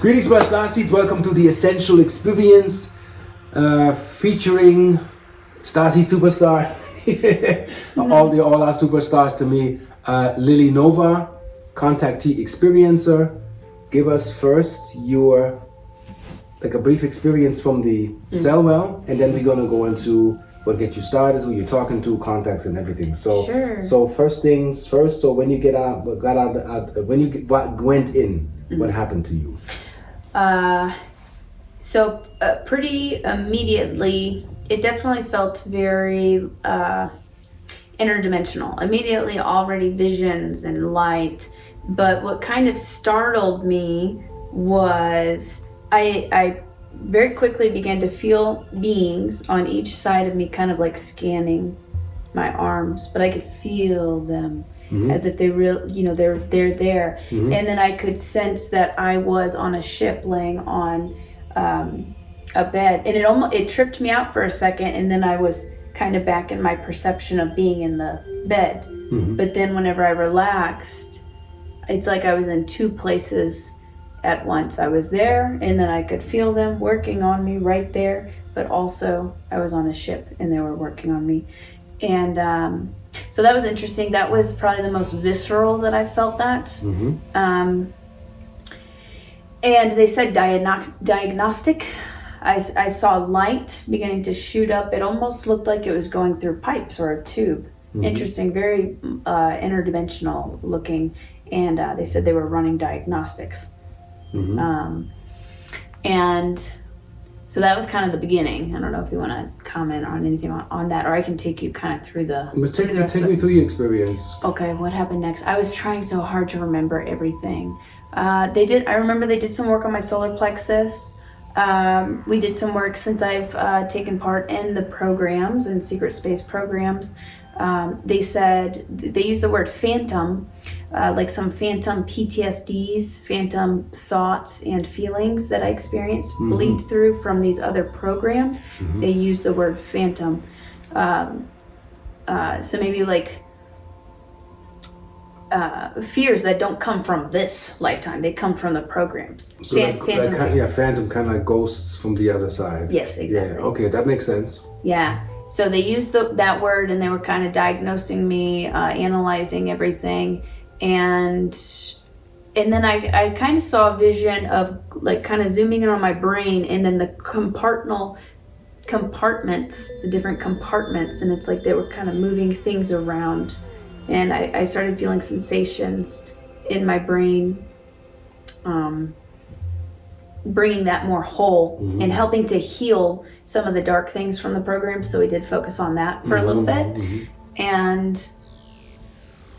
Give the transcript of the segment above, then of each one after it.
Greetings, my starseeds. Welcome to the Essential Experience, featuring Starseed Superstar. all our superstars to me. Lily Nova, Contactee Experiencer. Give us first your a brief experience from the cell well, and then we're gonna go into what gets you started, who you're talking to, contacts, and everything. So, sure. So first things first. So when you went in, what happened to you? Pretty immediately, it definitely felt very interdimensional. Immediately, already visions and light. But what kind of startled me was I very quickly began to feel beings on each side of me, kind of like scanning my arms, but I could feel them as if they're there. And then I could sense that I was on a ship laying on a bed, and it tripped me out for a second, and then I was kind of back in my perception of being in the bed. But then whenever I relaxed, it's like I was in two places at once. I was there, and then I could feel them working on me right there, but also I was on a ship and they were working on me. And so that was interesting. That was probably the most visceral that I felt that. And they said diagnostic. I saw light beginning to shoot up. It almost looked like it was going through pipes or a tube. Interesting, very interdimensional looking. And they said they were running diagnostics. And so that was kind of the beginning. I don't know if you want to comment on anything on that, or I can take you kind of through the... Take me through your experience. Okay, what happened next? I was trying so hard to remember everything. I remember they did some work on my solar plexus. We did some work since I've taken part in the programs and secret space programs. They said they used the word phantom, like some phantom PTSDs, phantom thoughts and feelings that I experienced bleed through from these other programs. They used the word phantom. So maybe like fears that don't come from this lifetime, they come from the programs. So phantom kind of like ghosts from the other side. Yes, exactly. Yeah, okay, that makes sense. Yeah. So they used that word, and they were kind of diagnosing me, analyzing everything, and then I kind of saw a vision of like kind of zooming in on my brain, and then the compartments, the different compartments, and it's like they were kind of moving things around, and I started feeling sensations in my brain, bringing that more whole and helping to heal some of the dark things from the program. So we did focus on that for a little bit. And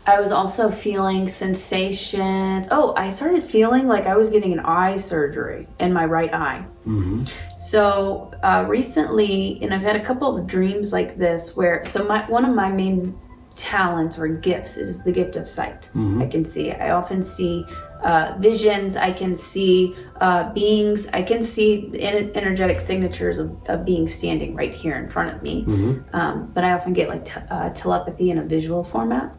I was also feeling sensations. I started feeling like I was getting an eye surgery in my right eye. So recently, and I've had a couple of dreams like this where, one of my main talents or gifts is the gift of sight. I can see. I often see visions. I can see beings. I can see the energetic signatures of beings standing right here in front of me. But I often get like telepathy in a visual format.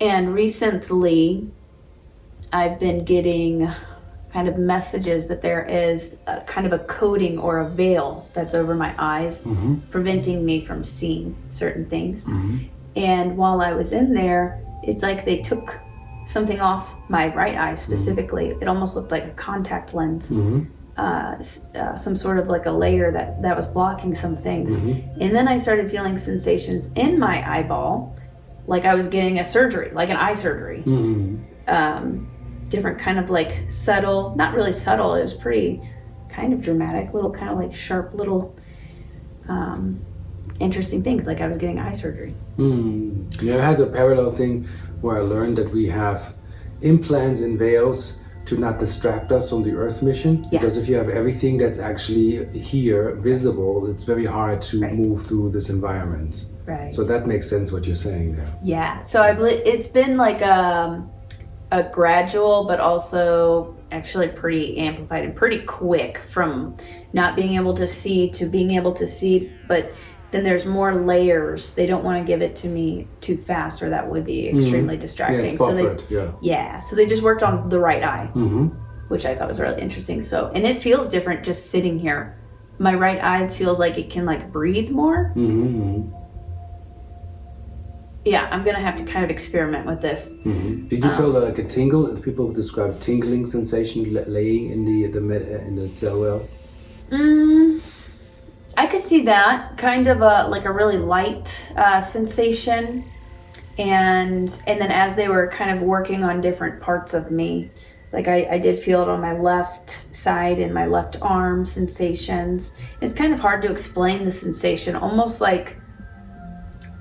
And recently, I've been getting kind of messages that there is a kind of a coating or a veil that's over my eyes, preventing me from seeing certain things. And while I was in there, it's like they took something off my right eye specifically. It almost looked like a contact lens, some sort of like a layer that was blocking some things. And then I started feeling sensations in my eyeball, like I was getting a surgery, like an eye surgery. Different kind of like subtle, not really subtle, it was pretty kind of dramatic, little kind of like sharp little interesting things, like I was getting eye surgery. Yeah, I had a parallel thing where I learned that we have implants in veils to not distract us from the Earth mission. Because if you have everything that's actually here visible, it's very hard to move through this environment. So that makes sense what you're saying there. Yeah, so I believe it's been like a gradual, but also actually pretty amplified and pretty quick, from not being able to see to being able to see, but then there's more layers. They don't want to give it to me too fast, or that would be extremely distracting. Yeah, it's buffered, so they just worked on the right eye. which I thought was really interesting. So, and it feels different just sitting here. My right eye feels like it can like breathe more. Yeah, I'm gonna have to kind of experiment with this. Did you feel like a tingle? People describe tingling sensation laying in the cell well. I could see that kind of like a really light sensation, and then as they were kind of working on different parts of me, like I did feel it on my left side and my left arm sensations. It's kind of hard to explain the sensation, almost like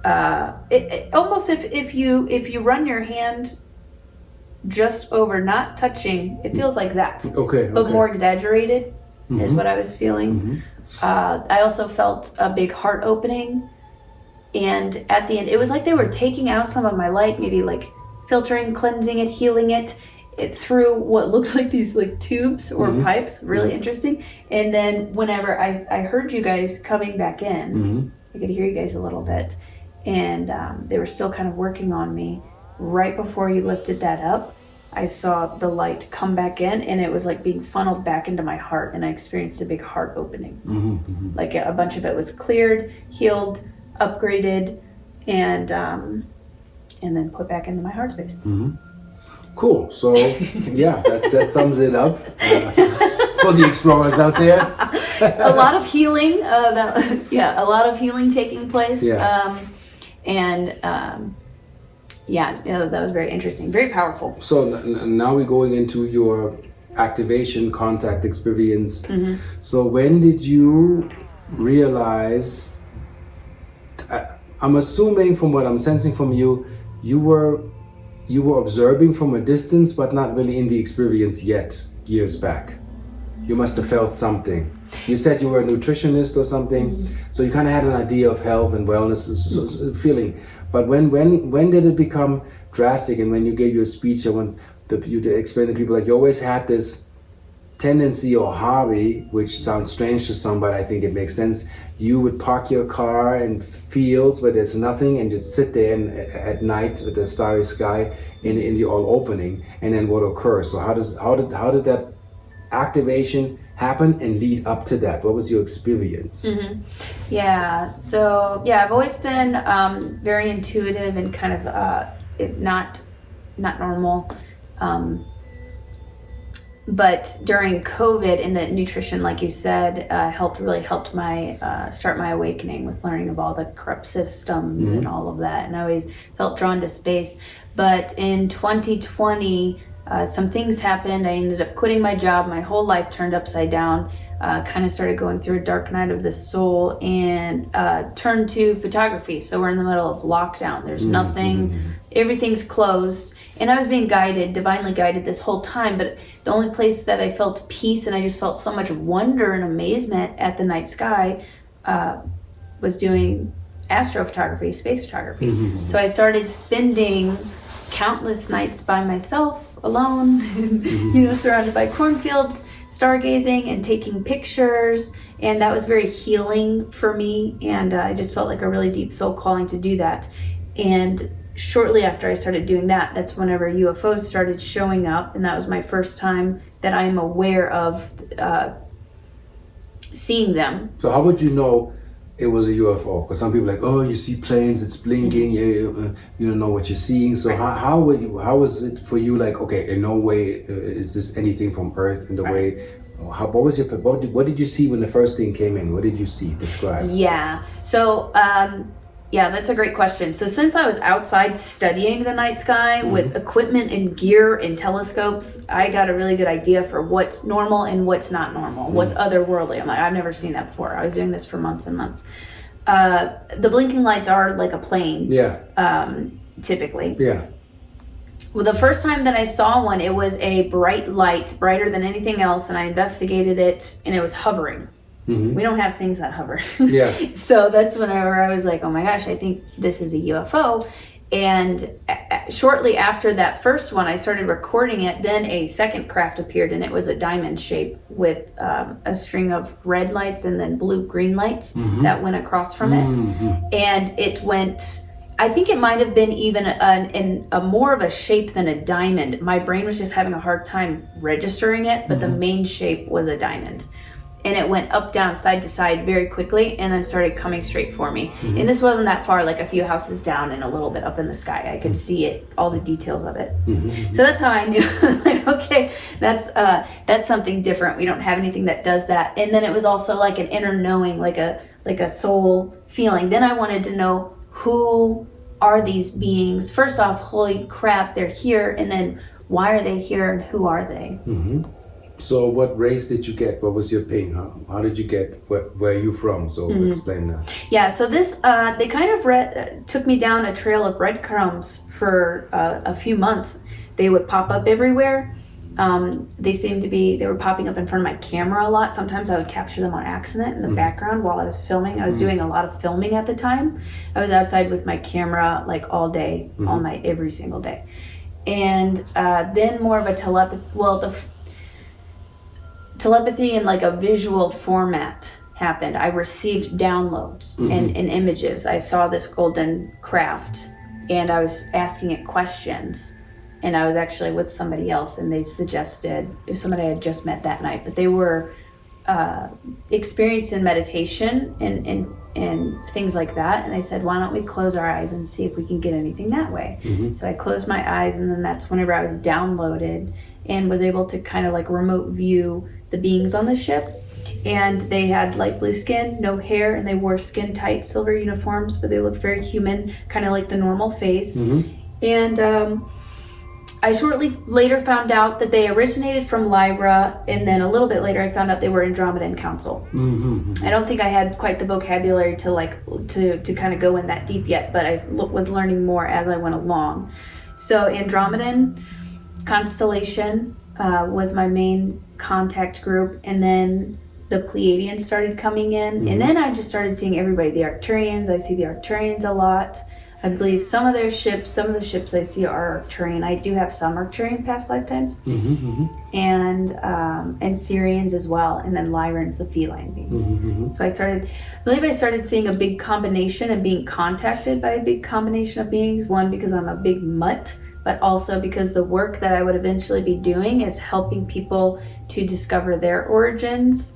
almost if you run your hand just over, not touching, it feels like that. But more exaggerated is what I was feeling. I also felt a big heart opening, and at the end it was like they were taking out some of my light, maybe like filtering, cleansing it, healing it through what looked like these like tubes or pipes. Really interesting. And then whenever I heard you guys coming back in, I could hear you guys a little bit, and they were still kind of working on me. Right before you lifted that up, I saw the light come back in, and it was like being funneled back into my heart, and I experienced a big heart opening. Like a bunch of it was cleared, healed, upgraded, and then put back into my heart space. Cool. So yeah, that sums it up for the explorers out there. A lot of healing. A lot of healing taking place. That was very interesting, very powerful. So now we're going into your activation contact experience. So when did you realize, I'm assuming from what I'm sensing from you, you were observing from a distance, but not really in the experience yet, years back. You must have felt something. You said you were a nutritionist or something, so you kind of had an idea of health and wellness feeling. But when did it become drastic? And when you gave your speech, I want you to explain to people, like, you always had this tendency or hobby, which sounds strange to some, but I think it makes sense. You would park your car in fields where there's nothing and just sit there at night with the starry sky in the all opening, and then what occurs? So how did that activation happen and lead up to that? What was your experience? Yeah, so I've always been very intuitive and kind of not normal. But during COVID, and the nutrition, like you said, helped my start my awakening with learning of all the corrupt systems and all of that. And I always felt drawn to space. But in 2020, some things happened. I ended up quitting my job. My whole life turned upside down. Kind of started going through a dark night of the soul, and turned to photography. So we're in the middle of lockdown. There's nothing. Everything's closed. And I was being guided, divinely guided this whole time, but the only place that I felt peace and I just felt so much wonder and amazement at the night sky was doing astrophotography, space photography. So I started spending countless nights by myself, alone, surrounded by cornfields, stargazing and taking pictures, and that was very healing for me, and I just felt like a really deep soul calling to do that. And shortly after I started doing that, that's whenever UFOs started showing up, and that was my first time that I'm aware of seeing them. So how would you know it was a UFO? Because some people are like, oh, you see planes, it's blinking, you don't know what you're seeing. So how was it for you? Like, okay, in no way is this anything from Earth in the way. What did you see when the first thing came in? What did you see? Describe. Yeah. So that's a great question. So since I was outside studying the night sky with equipment and gear and telescopes, I got a really good idea for what's normal and what's not normal, what's otherworldly. I'm like, I've never seen that before. I was doing this for months and months. The blinking lights are like a plane. Typically. Well, the first time that I saw one, it was a bright light, brighter than anything else, and I investigated it, and it was hovering. We don't have things that hover. So that's whenever I was like, oh my gosh, I think this is a UFO. And shortly after that first one, I started recording it. Then a second craft appeared, and it was a diamond shape with a string of red lights and then blue-green lights that went across from it. And it went I think it might have been even a more of a shape than a diamond. My brain was just having a hard time registering it, but the main shape was a diamond. And it went up, down, side to side very quickly, and then started coming straight for me. And this wasn't that far, like a few houses down and a little bit up in the sky. I could see it, all the details of it. So that's how I knew. I was like, okay, that's something different. We don't have anything that does that. And then it was also like an inner knowing, like a soul feeling. Then I wanted to know, who are these beings? First off, holy crap, they're here. And then why are they here and who are they? So what race did you get? What was your ping? How did you get, where are you from? So explain that. Yeah, so this, they kind of took me down a trail of breadcrumbs for a few months. They would pop up everywhere. They were popping up in front of my camera a lot. Sometimes I would capture them on accident in the background while I was filming. I was doing a lot of filming at the time. I was outside with my camera like all day, all night, every single day. And then more of a telepathy in like a visual format happened. I received downloads and images. I saw this golden craft and I was asking it questions. And I was actually with somebody else, and they suggested, it was somebody I had just met that night, but they were experienced in meditation and things like that. And they said, why don't we close our eyes and see if we can get anything that way? So I closed my eyes, and then that's whenever I was downloaded and was able to kind of like remote view the beings on the ship. And they had light blue skin, no hair, and they wore skin tight silver uniforms, but they looked very human, kind of like the normal face. And I shortly later found out that they originated from Libra, and then a little bit later I found out they were Andromedan Council. I don't think I had quite the vocabulary to kind of go in that deep yet, but I was learning more as I went along. So Andromedan constellation was my main contact group, and then the Pleiadians started coming in, and then I just started seeing everybody. The Arcturians, I see the Arcturians a lot. I believe some of the ships I see are Arcturian. I do have some Arcturian past lifetimes, and Syrians as well, and then Lyrans, the feline beings. So I started seeing a big combination and being contacted by a big combination of beings. One, because I'm a big mutt, but also because the work that I would eventually be doing is helping people to discover their origins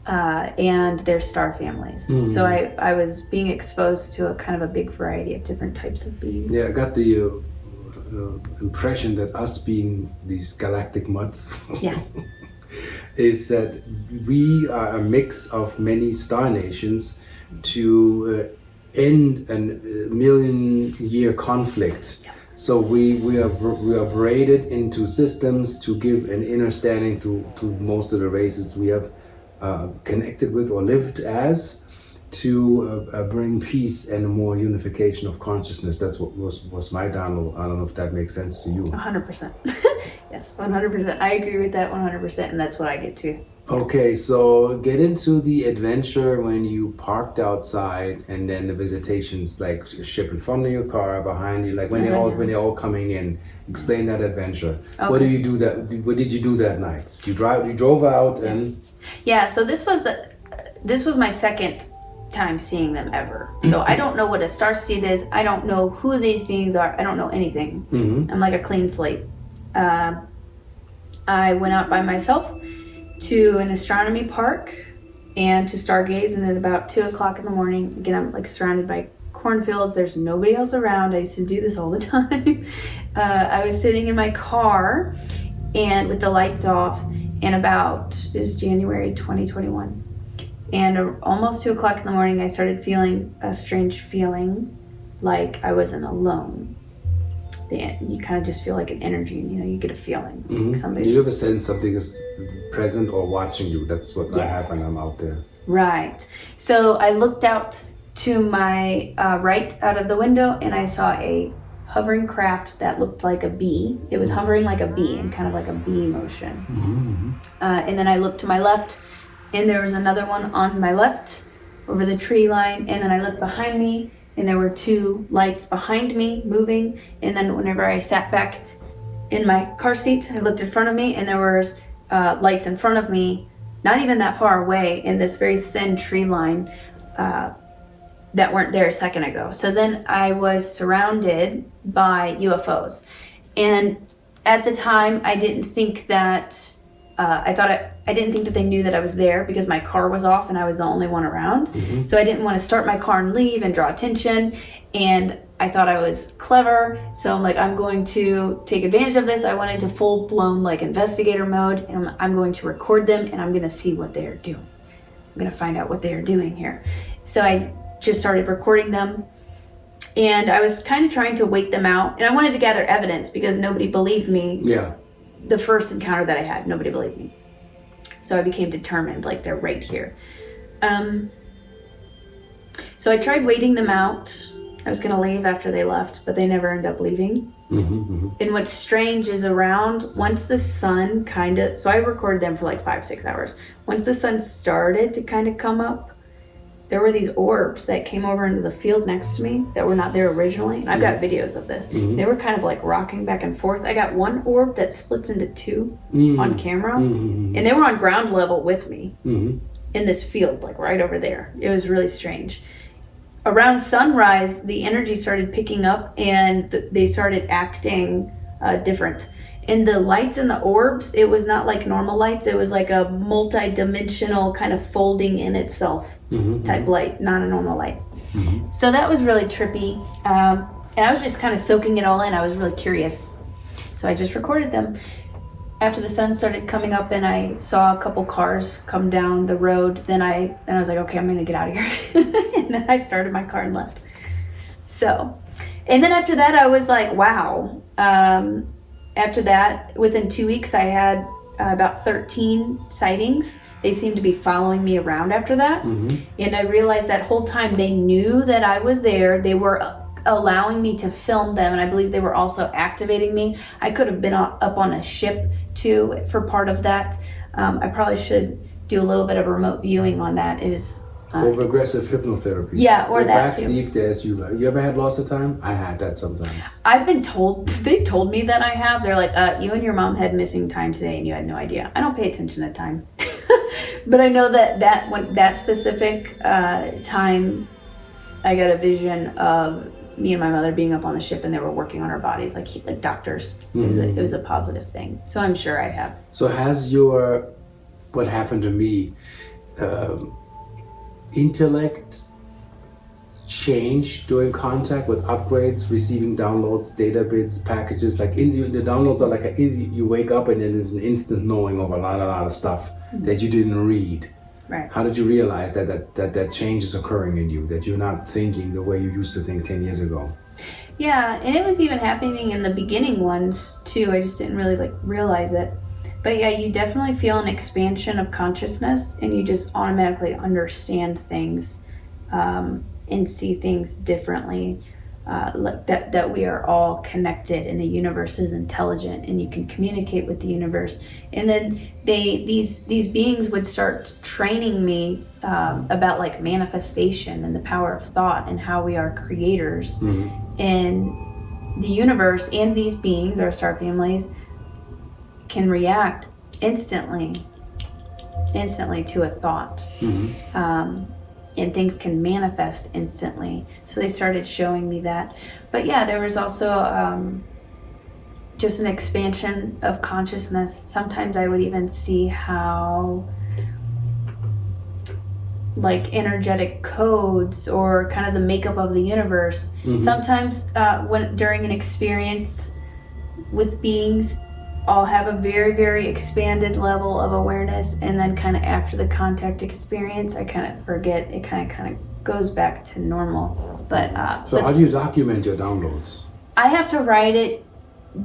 and their star families. So I was being exposed to a kind of a big variety of different types of beings. Yeah, I got the impression that us being these galactic mutts is that we are a mix of many star nations to end a million-year conflict. So we are braided into systems to give an understanding to most of the races we have connected with or lived as, to bring peace and more unification of consciousness. That's what was my download. I don't know if that makes sense to you. 100%. Yes, 100%. I agree with that 100%, and that's what I get to. Okay, so get into the adventure when you parked outside, and then the visitations, like a ship in front of your car, behind you, like when they're all coming in. Explain that adventure. Okay. What did you do that night? You drove out and. Yeah, so this was my second time seeing them ever. So I don't know what a starseed is. I don't know who these beings are. I don't know anything. I'm like a clean slate. I went out by myself to an astronomy park and to stargaze, and at about 2 o'clock in the morning, again, I'm like surrounded by cornfields. There's nobody else around. I used to do this all the time. I was sitting in my car and with the lights off, and it was January 2021. And almost 2 o'clock in the morning, I started feeling a strange feeling like I wasn't alone. You kind of just feel like an energy, and you get a feeling. Like somebody. You ever sense something is present or watching you? That's what I have when I'm out there. Right. So I looked out to my right out of the window, and I saw a hovering craft that looked like a bee. It was hovering like a bee in kind of like a bee motion. And then I looked to my left, and there was another one on my left over the tree line. And then I looked behind me, and there were two lights behind me moving. And then whenever I sat back in my car seat, I looked in front of me, and there were lights in front of me, not even that far away, in this very thin tree line. that weren't there a second ago. So then I was surrounded by UFOs. And at the time, I didn't think that, I didn't think that they knew that I was there because my car was off and I was the only one around. Mm-hmm. So I didn't want to start my car and leave and draw attention. And I thought I was clever. So I'm like, I'm going to take advantage of this. I went into full blown like investigator mode, and I'm going to record them, and I'm going to see what they are doing. I'm going to find out what they are doing here. So I just started recording them, and I was kind of trying to wait them out, and I wanted to gather evidence because nobody believed me. Yeah. The first encounter that I had, nobody believed me. So I became determined, like they're right here. So I tried waiting them out. I was gonna leave after they left, but they never ended up leaving. Mm-hmm, mm-hmm. And what's strange is once the sun so I recorded them for like 5-6 hours. Once the sun started to kind of come up, there were these orbs that came over into the field next to me that were not there originally. And I've got videos of this. Mm-hmm. They were kind of like rocking back and forth. I got one orb that splits into two on camera, and they were on ground level with me in this field, like right over there. It was really strange. Around sunrise, the energy started picking up and they started acting different. And the lights in the orbs, it was not like normal lights. It was like a multi-dimensional kind of folding in itself type light, not a normal light. Mm-hmm. So that was really trippy. And I was just kind of soaking it all in. I was really curious. So I just recorded them. After the sun started coming up and I saw a couple cars come down the road, then I was like, okay, I'm gonna get out of here. And then I started my car and left. So, and then after that, I was like, wow. After that, within 2 weeks, I had about 13 sightings. They seemed to be following me around after that. Mm-hmm. And I realized that whole time they knew that I was there. They were allowing me to film them, and I believe they were also activating me. I could have been up on a ship too for part of that. I probably should do a little bit of remote viewing on that. It was over-aggressive hypnotherapy. Yeah, or that too. See if there's you ever had loss of time? I had that sometimes. I've been told, they told me that I have. They're like, you and your mom had missing time today and you had no idea. I don't pay attention to time. But I know that when that specific time, I got a vision of me and my mother being up on the ship and they were working on our bodies like doctors. It was a positive thing. So I'm sure I have. So has what happened to me, intellect changed during contact with upgrades, receiving downloads, data bits, packages? Like the downloads are like you wake up and then there's an instant knowing of a lot of stuff that you didn't read. Right. How did you realize that change is occurring in you, that you're not thinking the way you used to think 10 years ago? Yeah, and it was even happening in the beginning ones too. I just didn't really realize it. But yeah, you definitely feel an expansion of consciousness and you just automatically understand things and see things differently. Like that we are all connected and the universe is intelligent and you can communicate with the universe. And then these beings would start training me about like manifestation and the power of thought and how we are creators. And the universe and these beings, our star families, can react instantly to a thought. And things can manifest instantly. So they started showing me that. But yeah, there was also just an expansion of consciousness. Sometimes I would even see how like energetic codes or kind of the makeup of the universe. Sometimes during an experience with beings, I'll have a very, very expanded level of awareness, and then kind of after the contact experience, I kind of forget. It kind of goes back to normal. But so how do you document your downloads? I have to write it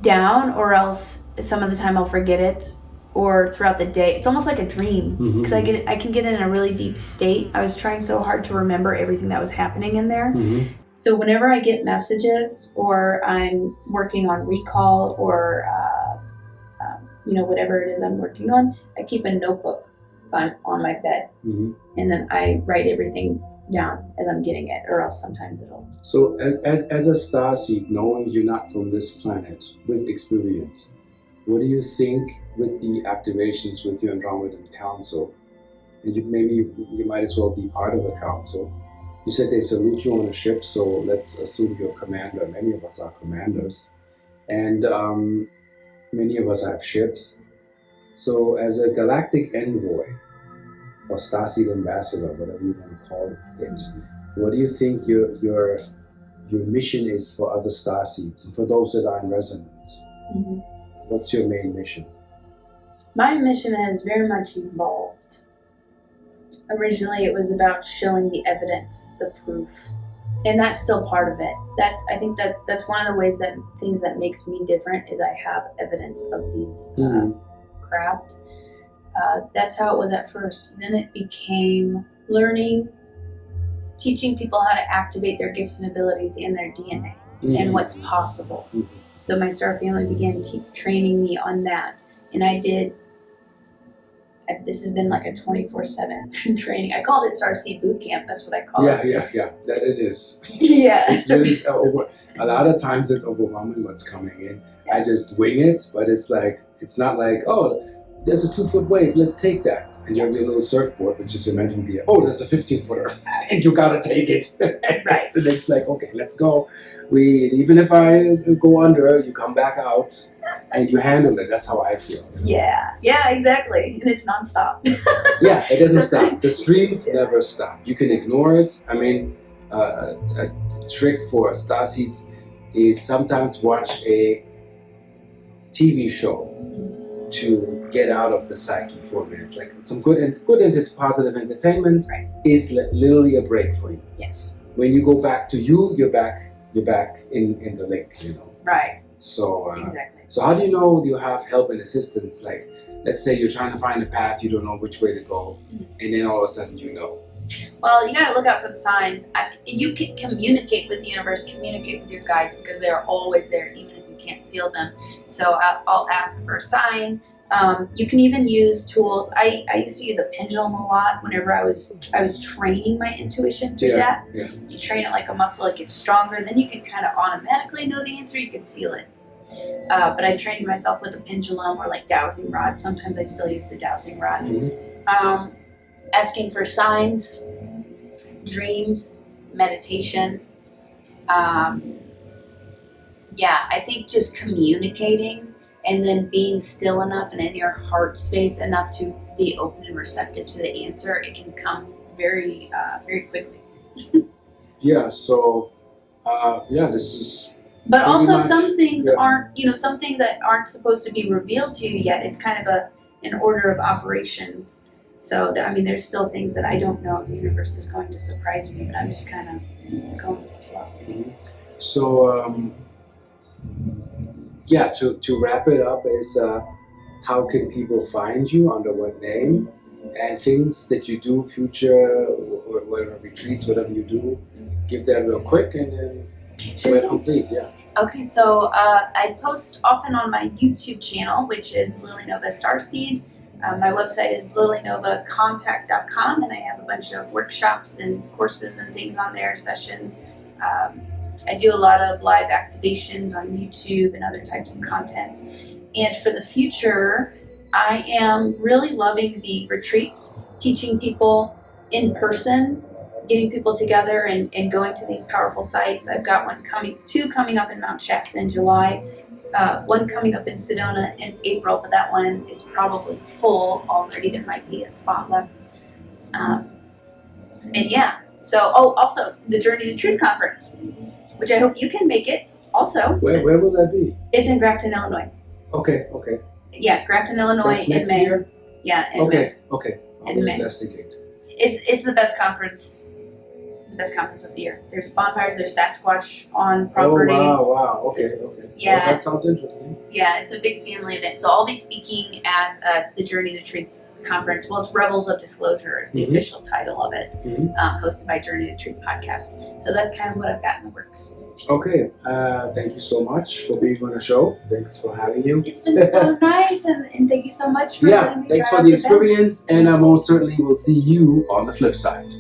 down, or else some of the time I'll forget it, or throughout the day. It's almost like a dream because I can get in a really deep state. I was trying so hard to remember everything that was happening in there. So whenever I get messages, or I'm working on recall, or whatever it is I'm working on, I keep a notebook on my bed, and then I write everything down as I'm getting it, or else sometimes it'll. So as a starseed, knowing you're not from this planet, with experience, what do you think with the activations with your Andromedan Council? And you might as well be part of the council. You said they salute you on a ship, so let's assume you're a commander. Many of us are commanders, and many of us have ships. So as a galactic envoy, or starseed ambassador, whatever you want to call it, what do you think your mission is for other starseeds and for those that are in resonance? What's your main mission? My mission has very much evolved. Originally, it was about showing the evidence, the proof, and that's still part of it. I think that's one of the things that makes me different is I have evidence of these craft. That's how it was at first. And then it became learning, teaching people how to activate their gifts and abilities in their DNA and what's possible. So my star family began training me on that, and this has been like a 24/7 training. I called it Starseed Boot Camp. That's what I call it. Yeah. That it is. Yeah. It's really a lot of times it's overwhelming what's coming in. I just wing it, but it's not like, oh, there's a 2-foot wave, let's take that. And you have your little surfboard, which is your mental gear. Oh, there's a 15-footer, and you gotta take it. Right. The next, okay, let's go. Even if I go under, you come back out and you handle it. That's how I feel. Yeah, exactly. And it's nonstop. Yeah, it doesn't stop. The streams never stop. You can ignore it. I mean, a trick for starseeds is sometimes watch a TV show to get out of the psyche for a minute. Like some good positive entertainment is literally a break for you. Yes. When you go back to you're back in the link, Right. So exactly. So how do you know you have help and assistance? Like, let's say you're trying to find a path, you don't know which way to go, and then all of a sudden you know. Well, you gotta look out for the signs. You can communicate with the universe, communicate with your guides, because they're always there, even if you can't feel them. So I'll ask for a sign. You can even use tools. I used to use a pendulum a lot whenever I was training my intuition through that. Yeah. You train it like a muscle, it gets stronger, then you can kind of automatically know the answer, you can feel it. But I trained myself with a pendulum or like dowsing rods. Sometimes I still use the dowsing rods. Asking for signs, dreams, meditation. I think just communicating and then being still enough and in your heart space enough to be open and receptive to the answer, it can come very, very quickly. So, this is. But also much, some things aren't, some things that aren't supposed to be revealed to you yet. It's kind of an order of operations. So, there's still things that I don't know the universe is going to surprise me, but I'm just kind of going with the flow. So, to wrap it up is how can people find you, under what name, and things that you do, future, or whatever retreats, whatever you do, give that real quick and then we're complete, Okay, so I post often on my YouTube channel, which is Lily Nova Starseed. My website is lilynovacontact.com, and I have a bunch of workshops and courses and things on there, sessions. I do a lot of live activations on YouTube and other types of content. And for the future, I am really loving the retreats, teaching people in person, getting people together and going to these powerful sites. I've got two coming up in Mount Shasta in July, one coming up in Sedona in April, but that one is probably full already. There might be a spot left. So also the Journey to Truth Conference, which I hope you can make it also. Where will that be? It's in Grafton, Illinois. Okay. Yeah, Grafton, Illinois. That's next in May. year? Yeah, in May. Okay. I'll In May. investigate. It's the best conference of the year. There's bonfires, there's Sasquatch on property. Oh, wow. Okay. Yeah. Well, that sounds interesting. Yeah, it's a big family event. So I'll be speaking at the Journey to Truth conference. Well, it's Rebels of Disclosure is the official title of it, hosted by Journey to Truth podcast. So that's kind of what I've got in the works. Okay. Thank you so much for being on the show. Thanks for having you. It's been so nice, and thank you so much for letting me thanks try for out the event. experience, and I most certainly will see you on the flip side.